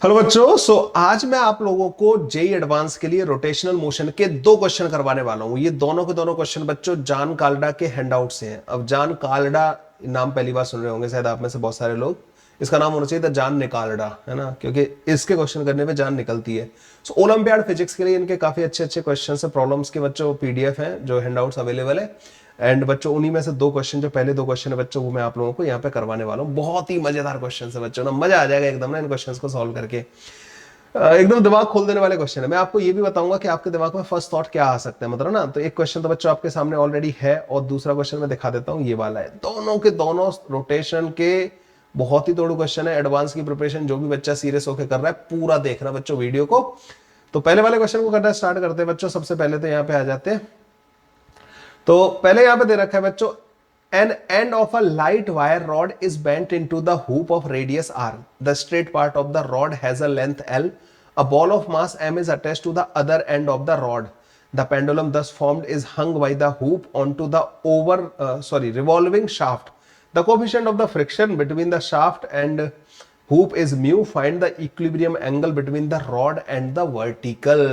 Hello बच्चों। आज मैं आप लोगों को जेई एडवांस के लिए रोटेशनल मोशन के दो क्वेश्चन करवाने वाला हूं। ये दोनों के दोनों क्वेश्चन बच्चों जान काल्डा के हैंडआउट से हैं। अब जान काल्डा नाम पहली बार सुन रहे होंगे शायद आप में से बहुत सारे लोग। इसका नाम होना चाहिए था जान निकाल्डा, है ना, क्योंकि इसके क्वेश्चन करने पे जान निकलती है। ओलंपियाड फिजिक्स के लिए इनके काफी अच्छे अच्छे क्वेश्चन है, प्रॉब्लम्स के बच्चों पीडीएफ है जो हैंडआउट्स अवेलेबल है। एंड बच्चों उन्हीं में से दो क्वेश्चन, जो पहले दो क्वेश्चन है बच्चों, वो मैं आप लोगों को यहाँ पे करवाने वाला हूँ। बहुत ही मजेदार क्वेश्चन है बच्चों, ना मजा आ जाएगा एकदम ना इन क्वेश्चंस को सॉल्व करके। एकदम दिमाग खोल देने वाले क्वेश्चन है। मैं आपको ये भी बताऊंगा कि आपके दिमाग में फर्स्ट थॉट क्या आ सकते हैं, मतलब ना। तो एक क्वेश्चन तो बच्चों आपके सामने ऑलरेडी है और दूसरा क्वेश्चन मैं दिखा देता हूँ, ये वाला है। दोनों के दोनों रोटेशन के बहुत ही तोड़ू क्वेश्चन है। एडवांस की प्रिपरेशन जो भी बच्चा सीरियस होकर कर रहा है पूरा देखना बच्चों वीडियो को। तो पहले वाले क्वेश्चन को करना स्टार्ट करते हैं बच्चों। सबसे पहले तो यहाँ पे आ जाते हैं। तो पहले यहाँ पे दे रखा है बच्चों, an end of a light wire rod is bent into the hoop of radius r. The straight part of the rod has a length L. A ball of mass m is attached to the other end of the rod. The pendulum thus formed is hung by the hoop onto the revolving shaft. The coefficient of the friction between the shaft and hoop is mu. Find the equilibrium angle between the rod and the vertical.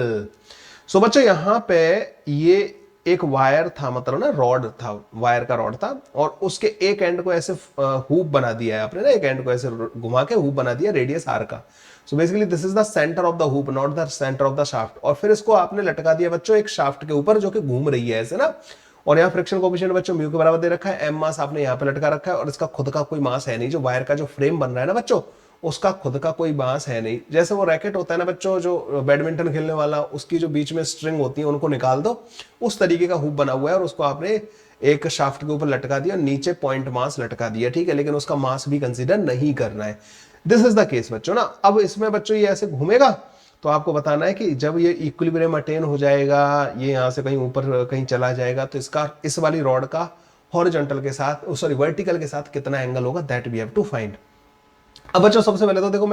So बच्चों यहाँ पे ये एक wire था, मतलब ना rod था, wire का रॉड था, और उसके एक एंड को ऐसे हुप बना दिया है आपने ना, एक एंड को ऐसे घुमा के हुप बना दिया रेडियस आर का। So basically this is the centre of the hoop, not the centre of the shaft. और फिर इसको आपने लटका दिया बच्चों एक शाफ्ट के ऊपर जो कि घूम रही है ऐसे ना। और यहाँ फ्रिक्शन कोएफिशिएंट बच्चों म्यू के बराबर दे रखा है। एम मास आपने यहाँ पे लटका रखा है और इसका खुद का कोई मास है नहीं। जो वायर का जो फ्रेम बन रहा है ना बच्चों, उसका खुद का कोई मास है नहीं। जैसे वो रैकेट होता है ना बच्चों, जो बैडमिंटन खेलने वाला, उसकी जो बीच में स्ट्रिंग होती है उनको निकाल दो, उस तरीके का हुप बना हुआ है और उसको आपने एक शाफ्ट के ऊपर लटका दिया, नीचे पॉइंट मास लटका दिया, ठीक है, लेकिन उसका मास भी कंसीडर नहीं करना है। दिस इज द केस बच्चों ना। अब इसमें बच्चों ये ऐसे घूमेगा तो आपको बताना है कि जब ये इक्विलिब्रियम अटेन हो जाएगा, ये यहां से कहीं ऊपर कहीं चला जाएगा, तो इसका इस वाली रॉड का हॉरिजॉन्टल के साथ, वर्टिकल के साथ कितना एंगल होगा, that we have to find. अब बच्चों सबसे पहले तो देखो,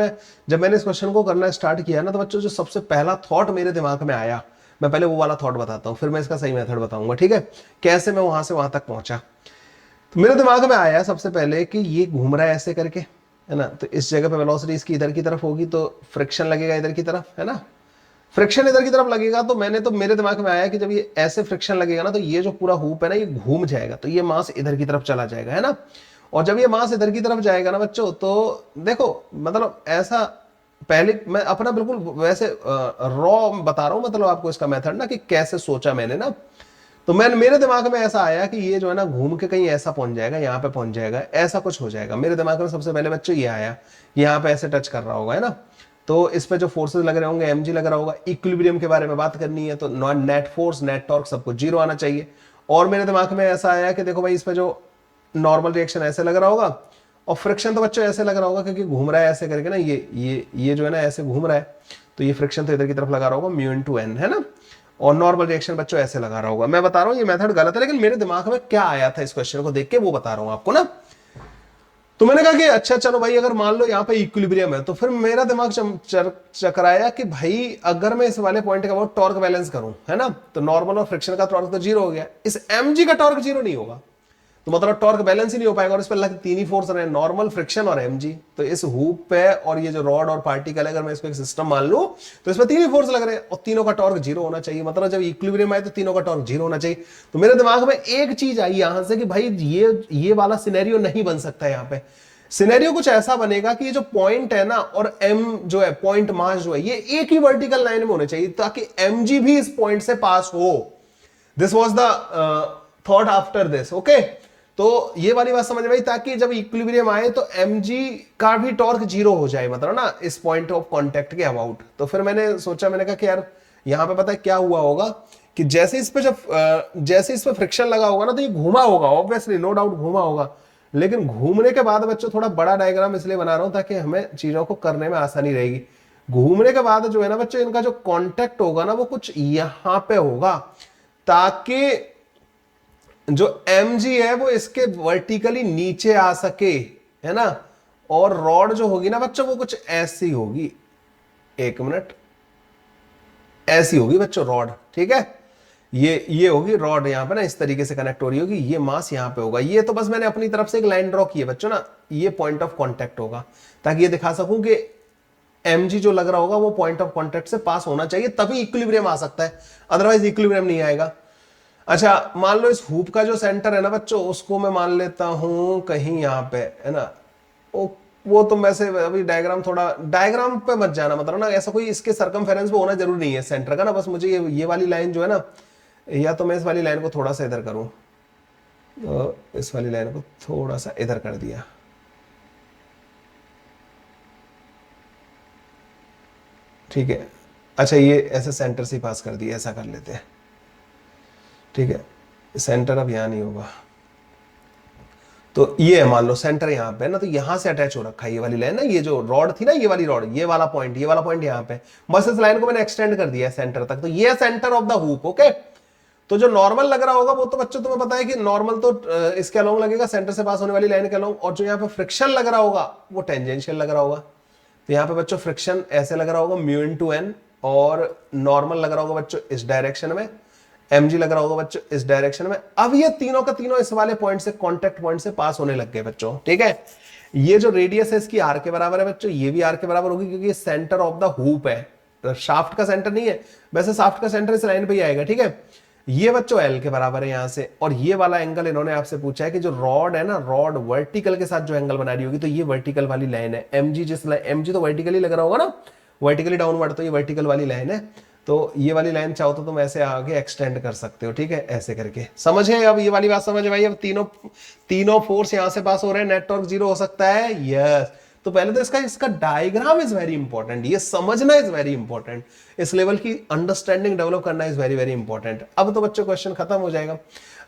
जब मैंने इस क्वेश्चन को करना स्टार्ट किया ना, तो बच्चों जो सबसे पहला थॉट मेरे दिमाग में आया, मैं पहले वो वाला थॉट बताता हूं, फिर मैं इसका सही मेथड बताऊंगा, ठीक है, कैसे मैं वहां से वहां तक पहुंचा। तो मेरे दिमाग में आया सबसे पहले कि ये घूम रहा है ऐसे करके, है ना, तो इस जगह पे वेलोसिटी इसकी इधर की तरफ होगी, तो फ्रिक्शन लगेगा इधर की तरफ, है ना। फ्रिक्शन इधर की तरफ लगेगा तो मेरे दिमाग में आया कि जब ये ऐसे फ्रिक्शन लगेगा ना, तो ये जो पूरा हुप है ना, ये घूम जाएगा, तो ये मास इधर की तरफ चला जाएगा, है ना। और जब ये मास इधर की तरफ जाएगा ना बच्चों, तो देखो मतलब ऐसा, पहले मैं अपना बिल्कुल वैसे रॉ बता रहा हूं, मतलब आपको इसका मेथड ना, कि कैसे सोचा मैंने ना। तो मेरे दिमाग में ऐसा आया कि ये जो है ना घूम के कहीं ऐसा पहुंच जाएगा, यहाँ पे पहुंच जाएगा, ऐसा कुछ हो जाएगा। मेरे दिमाग में सबसे पहले बच्चों ये आया, यहाँ पे ऐसे टच कर रहा होगा, है ना, तो इस पे जो फोर्सेस लग रहे होंगे एमजी लग रहा होगा। इक्विलिब्रियम के बारे में बात करनी है तो नेट फोर्स, नेट टॉर्क सबको जीरो आना चाहिए। और मेरे दिमाग में ऐसा आया कि देखो भाई, इस पे जो नॉर्मल रिएक्शन ऐसे लग रहा होगा, और फ्रिक्शन तो बच्चों ऐसे लग रहा होगा, क्योंकि घूम रहा है ऐसे करके ना, ये जो है ना ऐसे घूम रहा है, तो ये फ्रिक्शन तो इधर की तरफ लगा रहा होगा, म्यू इनटू एन, है ना। और नॉर्मल रिएक्शन बच्चों ऐसे लगा रहा होगा। मैं बता रहा हूं ये मेथड गलत है, लेकिन मेरे दिमाग में क्या आया था इस क्वेश्चन को देख के, वो बता रहा हूं आपको ना। तो मैंने कहा कि अच्छा चलो भाई, अगर मान लो यहाँ पे इक्विलिब्रियम है, तो फिर मेरा दिमाग चकराया कि भाई अगर मैं इस वाले पॉइंट का वो टॉर्क बैलेंस करूं, है ना, तो नॉर्मल और फ्रिक्शन का टॉर्क तो जीरो हो गया, इस एमजी का टॉर्क जीरो नहीं होगा, तो मतलब टॉर्क बैलेंस ही नहीं हो पाएगा। और इस पर तीन ही फोर्स रहे, नॉर्मल, फ्रिक्शन और एमजी। तो इस हुप पे और ये जो रॉड और पार्टिकल है, अगर मैं इसको एक सिस्टम मान लूं, तो इसमें तीन ही फोर्स लग रहे हैं और तीनों का टॉर्क जीरो होना चाहिए। मतलब जब इक्विलिब्रियम आए तो तीनों का टॉर्क जीरो होना चाहिए। तो मेरे दिमाग में एक चीज आई यहां से कि भाई ये वाला सिनेरियो नहीं बन सकता। यहाँ पे सिनेरियो कुछ ऐसा बनेगा कि ये जो पॉइंट है ना, और एम जो है, पॉइंट मास जो है, ये एक ही वर्टिकल लाइन में होने चाहिए, ताकि एमजी भी इस पॉइंट से पास हो। This was the thought after this, okay. तो ये वाली बात समझ में आई, ताकि जब इक्विलिब्रियम आए तो mg का भी टॉर्क जीरो हो जाए, मतलब ना इस पॉइंट ऑफ कांटेक्ट के अबाउट। तो फिर मैंने सोचा, मैंने कहा कि यार यहां पे पता है क्या हुआ होगा, कि जैसे इस पे फ्रिक्शन लगा होगा ना, तो ये घूमा होगा, ऑब्वियसली नो डाउट घूमा होगा। लेकिन घूमने के बाद बच्चों, थोड़ा बड़ा डायग्राम इसलिए बना रहा हूं ताकि हमें चीजों को करने में आसानी रहेगी। घूमने के बाद जो है ना बच्चों, इनका जो कॉन्टेक्ट होगा ना, वो कुछ यहां पे होगा, ताकि जो mg है वो इसके वर्टिकली नीचे आ सके, है ना। और रॉड जो होगी ना बच्चों, वो कुछ ऐसी होगी, एक मिनट, ऐसी होगी बच्चों रॉड, ठीक है। ये होगी रॉड, यहां पे ना इस तरीके से कनेक्ट हो रही होगी, ये मास यहां पे होगा। ये तो बस मैंने अपनी तरफ से एक लाइन ड्रॉ की है बच्चों ना, ये पॉइंट ऑफ कांटेक्ट होगा, ताकि ये दिखा सकूं कि mg जो लग रहा होगा वो पॉइंट ऑफ कॉन्टेक्ट से पास होना चाहिए, तभी इक्विलिब्रियम आ सकता है, अदरवाइज इक्विलिब्रियम नहीं आएगा। अच्छा मान लो इस हुप का जो सेंटर है ना बच्चों, उसको मैं मान लेता हूं कहीं यहां पे, है ना। वो तो वैसे अभी डायग्राम, थोड़ा डायग्राम पे मत जाना, मतलब ना ऐसा कोई इसके सरकमफेरेंस पे होना जरूरी नहीं है सेंटर का ना, बस मुझे ये वाली लाइन जो है ना, या तो मैं इस वाली लाइन को थोड़ा सा इधर करूं, तो इस वाली लाइन को थोड़ा सा इधर कर दिया, ठीक है। अच्छा ये ऐसे सेंटर से पास कर दिया, ऐसा कर लेते हैं, ठीक है। सेंटर अब यहां नहीं होगा, तो ये है मान लो सेंटर यहाँ पे ना, तो यहां से अटैच हो रखा है ये वाली लाइन ना, ये जो रॉड थी ना, ये वाली रॉड, ये वाला पॉइंट यहाँ पे, बस इस लाइन को मैंने एक्सटेंड कर दिया है सेंटर तक, तो ये centre of the hoop. Okay, तो जो नॉर्मल लग रहा होगा वो तो बच्चों तुम्हें पता है कि नॉर्मल तो इसके अलोंग लगेगा, सेंटर से पास होने वाली लाइन के अलोंग, और जो यहाँ पे फ्रिक्शन लग रहा होगा वो टेंजेंशियल लग रहा होगा। तो यहाँ पे बच्चों फ्रिक्शन ऐसे लग रहा होगा म्यू इनटू एन, और नॉर्मल लग रहा होगा बच्चों इस डायरेक्शन में, mg लग रहा होगा बच्चों इस डायरेक्शन में। अब ये तीनों का तीनों इस वाले पॉइंट से, कॉन्टेक्ट पॉइंट से पास होने लग गए बच्चों, ठीक है। ये जो रेडियस है इसकी आर के बराबर है बच्चों, ये भी आर के बराबर होगी, क्योंकि ये सेंटर ऑफ द हुप है, तो शाफ्ट का सेंटर नहीं है, वैसे शाफ्ट का सेंटर इस लाइन पे ही आएगा, ठीक है। ये बच्चों एल के बराबर है यहां से, और ये वाला एंगल इन्होंने आपसे पूछा है कि जो रॉड है ना, रॉड वर्टिकल के साथ जो एंगल बना रही होगी, तो ये वर्टिकल वाली लाइन है mg, mg तो वर्टिकली लग रहा होगा ना, वर्टिकली डाउनवर्ड, तो ये वर्टिकल वाली लाइन है। तो ये वाली लाइन चाहो तो तुम ऐसे आगे एक्सटेंड कर सकते हो, ठीक है, ऐसे करके। समझे अब ये वाली बात, समझ भाई। अब तीनों फोर्स यहां से पास हो रहे हैं, नेट टॉर्क 0 हो सकता है, यस। तो पहले तो इसका डायग्राम इज वेरी इंपॉर्टेंट, ये समझना इज वेरी इंपॉर्टेंट, इस लेवल की अंडरस्टैंडिंग डेवलप करना इज वेरी वेरी इंपॉर्टेंट। अब तो बच्चों क्वेश्चन खत्म हो जाएगा।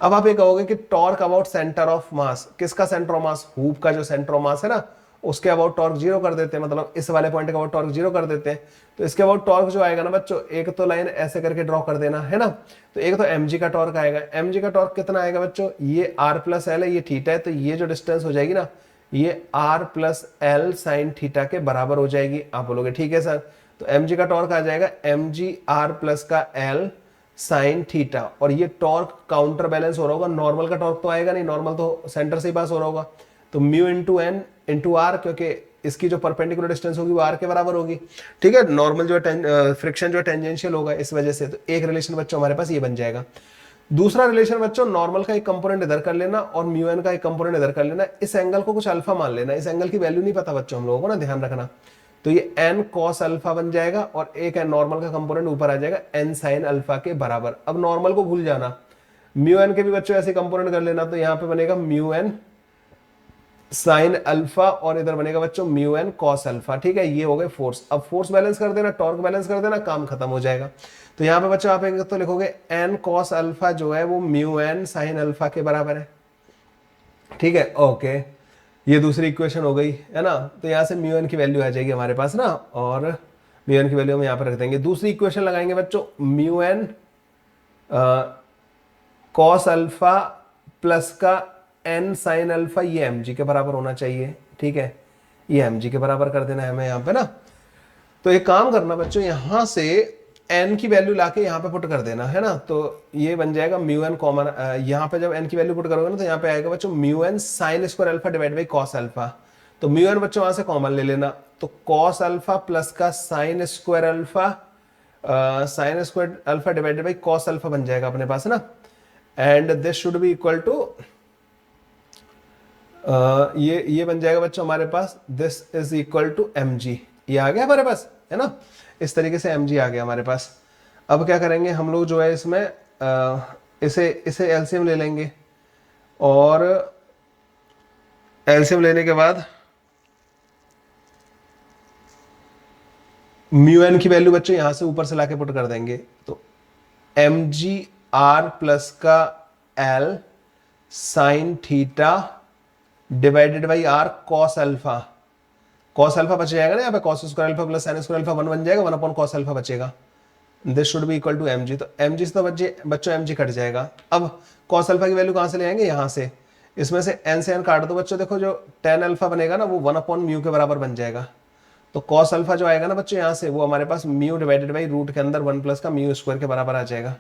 अब आप ये कहोगे कि torque about centre of mass, किसका सेंटर ऑफ मास? हुप का जो सेंटर ऑफ मास है ना, उसके अबाउट टॉर्क 0 कर देते हैं, मतलब इस वाले पॉइंट के अबाउट टॉर्क 0 कर देते हैं। तो इसके अबाउट टॉर्क जो आएगा ना बच्चों, एक तो लाइन ऐसे करके ड्रॉ कर देना है ना, तो एक तो mg का टॉर्क आएगा। mg का टॉर्क कितना आएगा बच्चों? ये r प्लस एल है, ये थीटा है, तो ये जो डिस्टेंस हो जाएगी ना, ये r plus L sine theta के बराबर हो जाएगी। आप बोलोगे ठीक है सर, तो mg का टॉर्क आ जाएगा mg r प्लस का l साइन थीटा, और ये टॉर्क काउंटर बैलेंस हो रहा होगा, नॉर्मल का टॉर्क तो आएगा नहीं, नॉर्मल तो सेंटर से ही पास हो रहा होगा, तो mu into N into R, क्योंकि इसकी जो परपेंडिकुलर डिस्टेंस होगी वो आर के बराबर होगी, ठीक है। नॉर्मल जो फ्रिक्शन जो टेंजेंशियल होगा इस वजह से, तो एक रिलेशन बच्चों हमारे पास ये बन जाएगा। दूसरा रिलेशन बच्चों, नॉर्मल का एक कंपोनेंट इधर कर लेना और म्यू एन का एक कंपोनेंट इधर कर लेना, इस एंगल को कुछ अल्फा मान लेना, इस एंगल की वैल्यू नहीं पता बच्चों हम लोगों को ना, ध्यान रखना। तो ये एन कॉस अल्फा बन जाएगा, और एक नॉर्मल का कंपोनेंट ऊपर आ जाएगा एन साइन अल्फा के बराबर। अब नॉर्मल को भूल जाना, म्यू एन के भी बच्चों ऐसे कंपोनेंट कर लेना, तो यहाँ पे बनेगा म्यू एन साइन अल्फा, और इधर बनेगा बच्चों म्यू एन कॉस अल्फा, ठीक है। ये हो गए फोर्स। अब फोर्स बैलेंस कर देना, टॉर्क बैलेंस कर देना, काम खत्म हो जाएगा। तो यहाँ पे बच्चों आप तो लिखोगे एन कॉस अल्फा जो है वो म्यू एन साइन अल्फा के बराबर है, ठीक है। ओके, ये दूसरी इक्वेशन हो गई है ना, तो यहाँ से म्यू एन की वैल्यू आ जाएगी हमारे पास ना, और म्यू एन की वैल्यू हम यहाँ पर रख देंगे। दूसरी इक्वेशन लगाएंगे बच्चों, mu N cos alpha plus का एन साइन अल्फा, ये mg के बराबर होना चाहिए, ठीक है, ये mg के बराबर कर देना है हमें यहाँ पे ना। तो एक काम करना बच्चों, यहां से n की वैल्यू लाके यहाँ पे पुट कर देना है ना, तो ये बन जाएगा म्यू एन कॉमन, यहाँ पे जब n की वैल्यू पुट करोगे ना, तो यहाँ पे आएगा बच्चों mu N sine square alpha divide by cos alpha. तो म्यू एन बच्चों वहां से कॉमन ले लेना, तो कॉस अल्फा प्लस का sine square alpha divided by cos alpha बन जाएगा अपने पास ना, and this should be equal to ये बन जाएगा बच्चों हमारे पास, this is equal to mg, ये आ गया हमारे पास है ना, इस तरीके से mg आ गया हमारे पास। अब क्या करेंगे हम लोग जो है इसमें इसे एलसीएम ले लेंगे, और एलसीएम लेने के बाद म्यू एन की वैल्यू बच्चों यहां से ऊपर से लाके पुट कर देंगे, तो mg r प्लस का l sine theta divided by R cos alpha, cos alpha बच जाएगा ना यहाँ पे, cos square alpha plus sine square alpha 1 बन जाएगा, 1 अपॉन कॉस अल्फा बचेगा, this should be equal to mg। तो mg से तो बच्चों mg कट जाएगा। अब कॉस अल्फा की वैल्यू कहां से ले आएंगे? यहाँ से, इसमें से n से n काट दो बच्चों, देखो जो tan अल्फा बनेगा ना वो 1 अपॉन म्यू के बराबर बन जाएगा। तो कॉस अल्फा जो आएगा ना बच्चों यहाँ से, वो हमारे पास म्यू डिवाइडेड बाई रूट के अंदर 1 प्लस का म्यू स्क्वायर के बराबर आ जाएगा।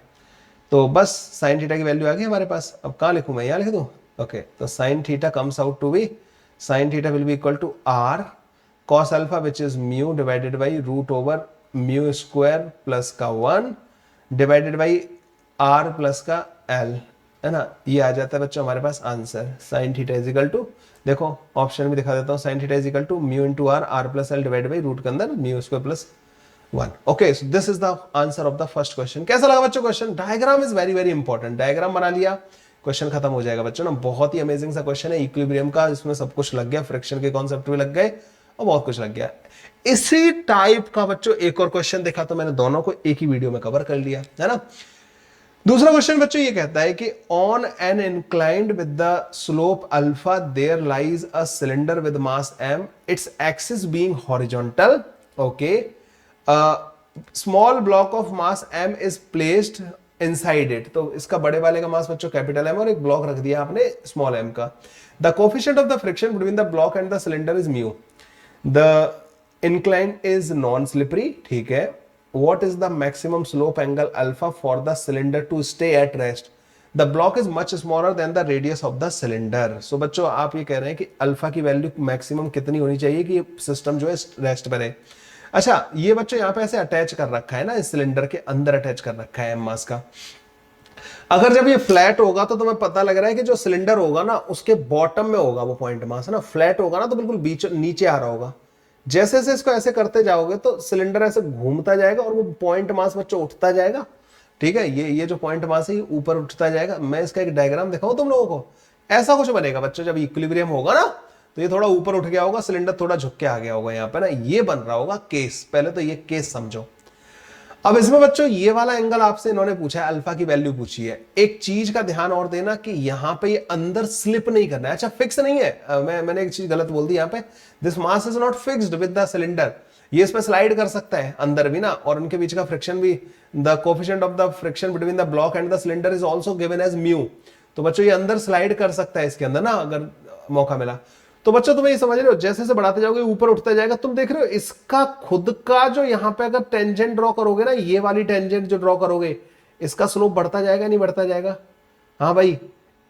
तो बस साइन थीटा की वैल्यू आ गई हमारे पास। अब कहाँ लिखूं मैं? यहाँ लिख दूं। ओके, तो sine theta comes out to be, sine theta will be equal to r cos alpha which is mu divided by root over mu square plus का 1 डिवाइडेड बाई आर प्लस का एल, है ना। ये आ जाता है बच्चों हमारे पास answer. Sine theta is equal to, देखो ऑप्शन भी दिखा देता हूँ, sine theta is equal to mu into r, r plus l divide by root के अंदर mu square plus 1। Okay, so this is the answer of the first question. कैसा लगा बच्चों question? Diagram is very very important. Diagram बना लिया, question खत्म हो जाएगा बच्चों ना। बहुत ही अमेजिंग सा क्वेश्चन है, इक्विलिब्रियम का, इसमें सब कुछ लग गया, फ्रिक्शन के कॉन्सेप्ट भी लग गए और बहुत कुछ लग गया। इसी टाइप का बच्चों एक और क्वेश्चन देखा तो मैंने दोनों को एक ही वीडियो में कवर कर लिया, है ना। दूसरा क्वेश्चन बच्चों ये कहता है कि on an inclined with the slope alpha there lies a cylinder with mass m, its axis being horizontal, okay, small block of mass m is placed inside it. तो इसका बड़े वाले का मास बच्चों कैपिटल M और एक ब्लॉक रख दिया आपने स्मॉल m का। The coefficient of the friction between the block and the cylinder is mu, the incline is non slippery, ठीक है। What is the maximum slope angle alpha for the cylinder to stay at rest? The block is much smaller than the radius of the cylinder. So बच्चों आप ये कह रहे हैं कि alpha की वैल्यू मैक्सिमम कितनी होनी चाहिए कि सिस्टम जो है रेस्ट पे रहे। अच्छा, ये बच्चों यहाँ पे ऐसे अटैच कर रखा है ना, इस सिलेंडर के अंदर अटैच कर रखा है मास का। अगर जब ये फ्लैट होगा तो तुम्हें पता लग रहा है कि जो सिलेंडर होगा ना उसके बॉटम में होगा वो पॉइंट मास, है ना। फ्लैट होगा ना तो बिल्कुल बीच नीचे आ रहा होगा। जैसे जैसे इसको ऐसे करते जाओगे तो सिलेंडर ऐसे घूमता जाएगा और वो पॉइंट मास बच्चों उठता जाएगा, ठीक है। ये जो पॉइंट मास है ऊपर उठता जाएगा। मैं इसका एक डायग्राम दिखाऊं तुम लोगों को, ऐसा कुछ बनेगा बच्चों। जब इक्विलिब्रियम होगा ना तो ये थोड़ा ऊपर उठ गया होगा, सिलेंडर थोड़ा झुक के आ गया होगा यहाँ पे ना, ये बन रहा होगा केस। पहले तो ये केस समझो। अब इसमें बच्चों ये वाला एंगल आपसे इन्होंने पूछा है, अल्फा की वैल्यू पूछी है। एक चीज का ध्यान और देना कि यहाँ पे ये अंदर स्लिप नहीं करना है। अच्छा, फिक्स नहीं है, मैंने एक चीज गलत बोल दी यहाँ पे। This mass is not fixed with the cylinder, ये इस पे स्लाइड कर सकता है अंदर भी ना, और उनके बीच का फ्रिक्शन भी, the coefficient of the friction between the block and the cylinder is also given as mu. तो बच्चों ये अंदर स्लाइड कर सकता है इसके अंदर ना, अगर मौका मिला तो। बच्चों तुम्हें ये समझ रहे हो, जैसे जैसे बढ़ाते जाओगे ऊपर उठता जाएगा। तुम देख रहे हो इसका खुद का जो यहाँ पे अगर टेंजेंट ड्रॉ करोगे ना, ये वाली टेंजेंट जो ड्रॉ करोगे, इसका स्लोप बढ़ता जाएगा नहीं बढ़ता जाएगा? हाँ भाई,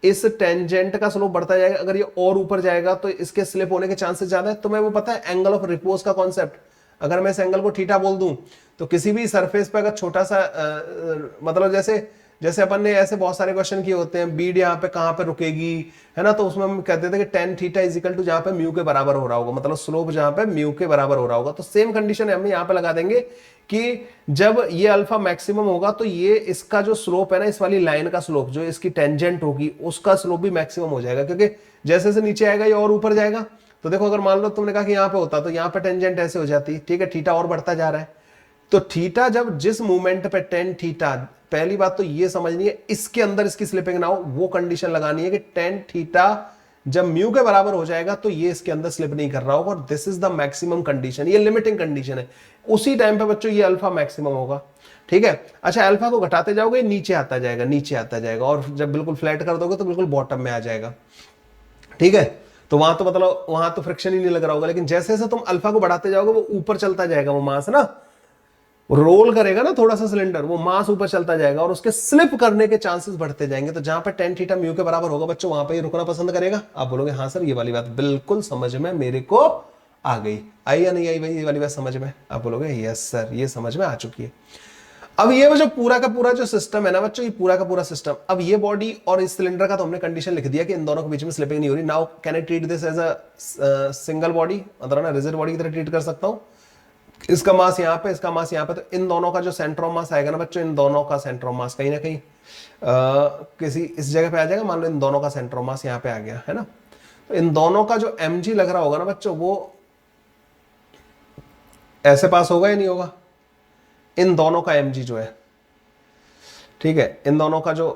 इस टेंजेंट का स्लोप बढ़ता जाएगा। अगर ये और ऊपर जाएगा तो इसके स्लिप होने के चांसेस ज्यादा है। तुम्हें वो पता है एंगल ऑफ रिपोज का कॉन्सेप्ट। अगर मैं इस एंगल को थीटा बोल दूं तो किसी भी सरफेस पे अगर छोटा सा मतलब जैसे अपन ने ऐसे बहुत सारे क्वेश्चन किए होते हैं, बीड यहाँ पे कहाँ पे रुकेगी, है ना। तो उसमें हम कहते थे कि tan theta is equal to जहां पे म्यू के बराबर हो रहा होगा, मतलब स्लोप जहां पे म्यू के बराबर हो रहा होगा। तो सेम कंडीशन हम यहाँ पे लगा देंगे कि जब ये अल्फा मैक्सिमम होगा तो ये इसका जो स्लोप है ना, इस वाली लाइन का स्लोप जो इसकी टेंजेंट होगी उसका स्लोप भी मैक्सिमम हो जाएगा, क्योंकि जैसे जैसे नीचे आएगा ये और ऊपर जाएगा। तो देखो, अगर मान लो तुमने कहा कि यहाँ पे होता तो यहाँ पे टेंजेंट ऐसे हो जाती, ठीक है, थीटा और बढ़ता जा रहा है। तो थीटा जब जिस मूवमेंट पे टेन थीटा, पहली बात तो ये समझनी है इसके अंदर इसकी स्लिपिंग ना हो, वो कंडीशन लगानी है कि टेन थीटा जब म्यू के बराबर हो जाएगा तो ये इसके अंदर स्लिप नहीं कर रहा होगा, और this is the maximum condition, ये लिमिटिंग कंडीशन है। उसी टाइम पे बच्चों ये अल्फा मैक्सिमम होगा, ठीक है। अच्छा, अल्फा को घटाते जाओगे नीचे आता जाएगा, नीचे आता जाएगा, और जब बिल्कुल फ्लैट कर दोगे तो बिल्कुल बॉटम में आ जाएगा, ठीक है। तो वहां तो मतलब वहां तो फ्रिक्शन ही नहीं लग रहा होगा, लेकिन जैसे जैसे तुम अल्फा को बढ़ाते जाओगे वो ऊपर चलता जाएगा, वो मास ना रोल करेगा ना थोड़ा सा सिलेंडर, वो मास ऊपर चलता जाएगा और उसके स्लिप करने के चांसेस बढ़ते जाएंगे। तो जहां पे टेन थीटा म्यू के बराबर होगा बच्चों, वहां पे ये रुकना पसंद करेगा। आप बोलोगे हाँ सर, ये वाली बात बिल्कुल समझ में मेरे को आ गई। आई या नहीं आई भाई ये वाली बात समझ में? आप बोलोगे यस सर, ये समझ में आ चुकी है। अब ये जो पूरा का पूरा जो सिस्टम है ना बच्चों, ये पूरा का पूरा सिस्टम, अब ये बॉडी और इस सिलेंडर का तो हमने कंडीशन लिख दिया कि इन दोनों के बीच में स्लिपिंग नहीं हो रही। Now can I treat this as a single body, मतलब ना रिजिड बॉडी की तरह ट्रीट कर सकता हूं। इसका मास यहाँ पे, इसका मास यहाँ पे, तो इन दोनों का जो सेंटर ऑफ मास आएगा ना बच्चों, इन दोनों का सेंटर ऑफ मास कहीं ना कहीं किसी इस जगह पे आ जाएगा। मान लो इन दोनों का सेंटर ऑफ मास यहाँ पे आ गया, है ना। तो इन दोनों का जो mg लग रहा होगा ना बच्चों, वो ऐसे पास होगा या नहीं होगा? इन दोनों का mg जो है, ठीक है, इन दोनों का जो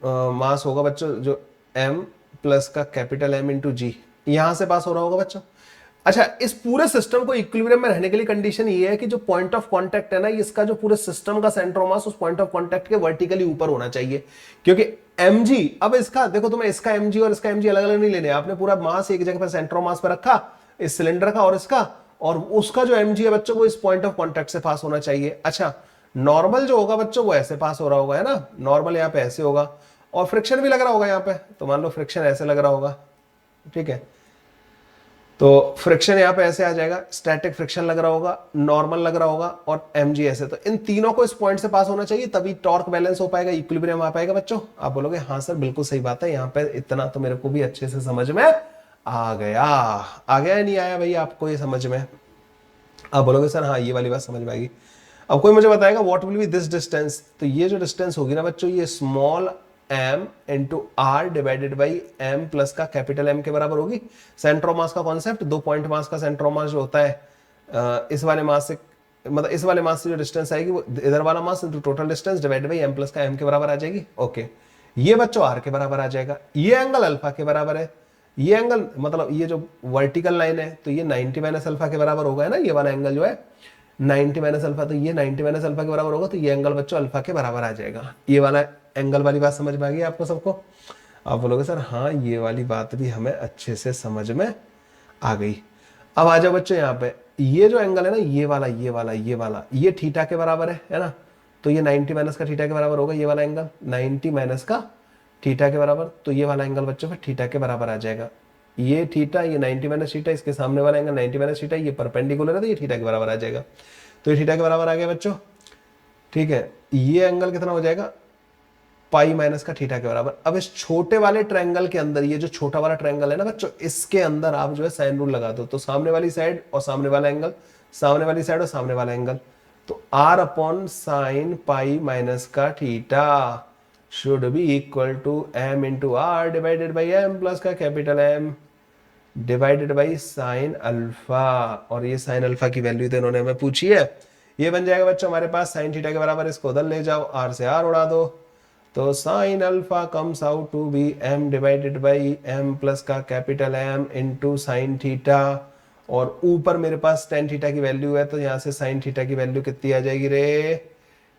मास होगा बच्चों, जो m प्लस का कैपिटल M इंटू जी, यहां से पास हो रहा होगा बच्चों। अच्छा, इस पूरे सिस्टम को इक्विलिब्रियम में रहने के लिए कंडीशन ये है कि जो पॉइंट ऑफ कांटेक्ट है ना, इसका जो पूरे सिस्टम का सेंटर ऑफ मास उस पॉइंट ऑफ कांटेक्ट के वर्टिकली ऊपर होना चाहिए, क्योंकि mg, अब इसका देखो, तुम्हें इसका mg और इसका mg अलग अलग नहीं लेने, आपने पूरा मास एक जगह पर सेंटर ऑफ मास पर रखा, इस सिलेंडर का और इसका, और उसका जो mg है बच्चों वो इस पॉइंट ऑफ कांटेक्ट से पास होना चाहिए। अच्छा, नॉर्मल जो होगा बच्चों वो ऐसे पास हो रहा होगा, है ना, नॉर्मल यहाँ पे ऐसे होगा, और फ्रिक्शन भी लग रहा होगा यहाँ पे, तो मान लो फ्रिक्शन ऐसे लग रहा होगा, ठीक है। तो फ्रिक्शन यहाँ पे ऐसे आ जाएगा, स्टैटिक फ्रिक्शन लग रहा होगा, नॉर्मल लग रहा होगा और mg ऐसे। तो इन तीनों को इस पॉइंट से पास होना चाहिए, तभी टॉर्क बैलेंस हो पाएगा, इक्विलिब्रियम आ पाएगा बच्चों। आप बोलोगे हाँ सर बिल्कुल सही बात है, यहाँ पे इतना तो मेरे को भी अच्छे से समझ में आ गया। आ गया या नहीं आया भाई आपको ये समझ में? आप बोलोगे सर हाँ ये वाली बात समझ में आएगी। अब कोई मुझे बताएगा what will be this distance, तो ये जो डिस्टेंस होगी ना बच्चों, ये small m into are divided by m plus का कैपिटल M के बराबर होगी। सेंटर ऑफ मास का कॉन्सेप्ट, 2 पॉइंट मास का सेंटर ऑफ मास जो होता है इस वाले मास से, मतलब इस वाले मास से जो डिस्टेंस आएगी वो इधर वाला mass into total distance divided by m plus का m के बराबर आ जाएगी। ओके, ये बच्चों r के बराबर आ जाएगा। ये एंगल अल्फा के बराबर है, ये एंगल मतलब ये जो वर्टिकल लाइन है तो ये 90 माइनस अल्फा के बराबर होगा, है ना, ये वाला एंगल जो है 90 माइनस अल्फा, तो ये 90 माइनस अल्फा के बराबर होगा, तो ये एंगल बच्चों अल्फा के बराबर आ जाएगा। ये वाला एंगल वाली बात समझ में आ गई आपको सबको? आप बोलोगे सर हाँ ये वाली बात भी हमें अच्छे से समझ में आ गई। अब आ जाओ बच्चों यहाँ पे, ये जो एंगल है ना, ये वाला ये वाला ये वाला, ये थीटा के बराबर है ना, तो ये 90 माइनस का थीटा के बराबर होगा, ये वाला एंगल 90 माइनस का थीटा के बराबर, तो ये वाला एंगल बच्चों फिर थीटा के बराबर आ जाएगा। ये थीटा, ये 90 माइनस थीटा, इसके सामने वाला एंगल 90 माइनस थीटा, ये परपेंडिकुलर है तो ये थीटा के बराबर आ जाएगा। तो ये थीटा के बराबर आ गया बच्चों, ठीक है। ये एंगल कितना हो जाएगा, पाई माइनस का थीटा के बराबर। अब इस छोटे वाले ट्रायंगल के अंदर, ये जो छोटा वाला ट्रायंगल है ना बच्चों, इसके अंदर आप जो है साइन रूल लगा दो, तो सामने वाली साइड और सामने वाला एंगल, सामने वाली साइड और सामने वाला एंगल, तो r upon sine pi minus का theta should be equal to m into are divided by m plus का capital M divided by sine alpha. और ये साइन अल्फा की वैल्यू तो इन्होंने हमें पूछी है। ये बन जाएगा बच्चों हमारे पास साइन थीटा के बराबर, इसको उधर ले जाओ, r से r उड़ा दो, तो sine alpha comes out to be m divided by m plus का capital M into sine theta, और ऊपर मेरे पास टेन थीटा की वैल्यू है, तो यहाँ से साइन थीटा की वैल्यू कितनी आ जाएगी रे,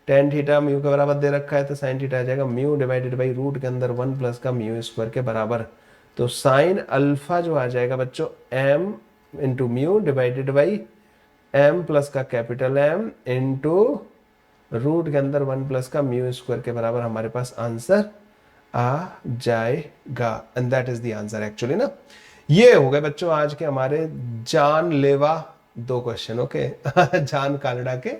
टेन थीटा म्यू के बराबर दे रखा है, तो साइन थीटा आ जाएगा म्यू डिवाइडेड बाई रूट के अंदर 1 प्लस का म्यू स्क्वायर के बराबर। तो साइन अल्फा जो आ जाएगा बच्चों m into mu divided by m plus का कैपिटल M इंटू रूट के अंदर 1 प्लस का म्यू स्क्वायर के बराबर हमारे पास आंसर आ जाएगा। And that is the answer actually ना। ये हो गए बच्चों आज के हमारे जानलेवा 2 क्वेश्चन। ओके जान कालड़ा के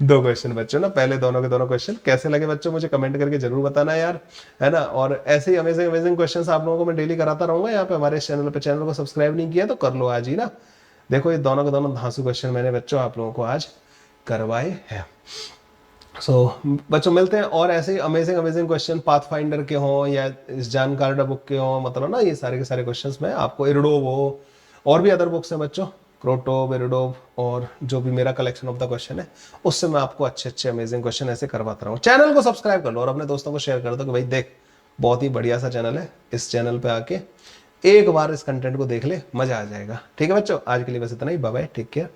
2 क्वेश्चन बच्चों ना। पहले दोनों के दोनों क्वेश्चन कैसे लगे बच्चों मुझे कमेंट करके जरूर बताना यार, है ना। और ऐसे ही अमेजिंग अमेजिंग क्वेश्चंस आप लोगों को मैं डेली कराता रहूंगा यहाँ पे हमारे चैनल पे। चैनल को सब्सक्राइब नहीं किया तो कर लो आज ही ना। देखो ये दोनों के दोनों धांसू क्वेश्चन मैंने बच्चों आप लोगों को आज करवाए हैं। बच्चों मिलते हैं और ऐसे ही अमेजिंग अमेजिंग क्वेश्चन पाथफाइंडर के हों या इस जान कार्डा बुक के हों, मतलब ना ये सारे के सारे क्वेश्चंस मैं आपको, इरिडोव हो और भी अदर बुक्स हैं बच्चों, क्रोटोव, इरिडोव और जो भी मेरा कलेक्शन ऑफ द क्वेश्चन है उससे मैं आपको अच्छे अच्छे अमेजिंग क्वेश्चन ऐसे करवाता रहूँ। चैनल को सब्सक्राइब कर लो और अपने दोस्तों को शेयर कर दो कि भाई देख बहुत ही बढ़िया सा चैनल है, इस चैनल पे आके एक बार इस कंटेंट को देख ले, मजा आ जाएगा। ठीक है बच्चों, आज के लिए बस इतना ही। Bye bye, take care.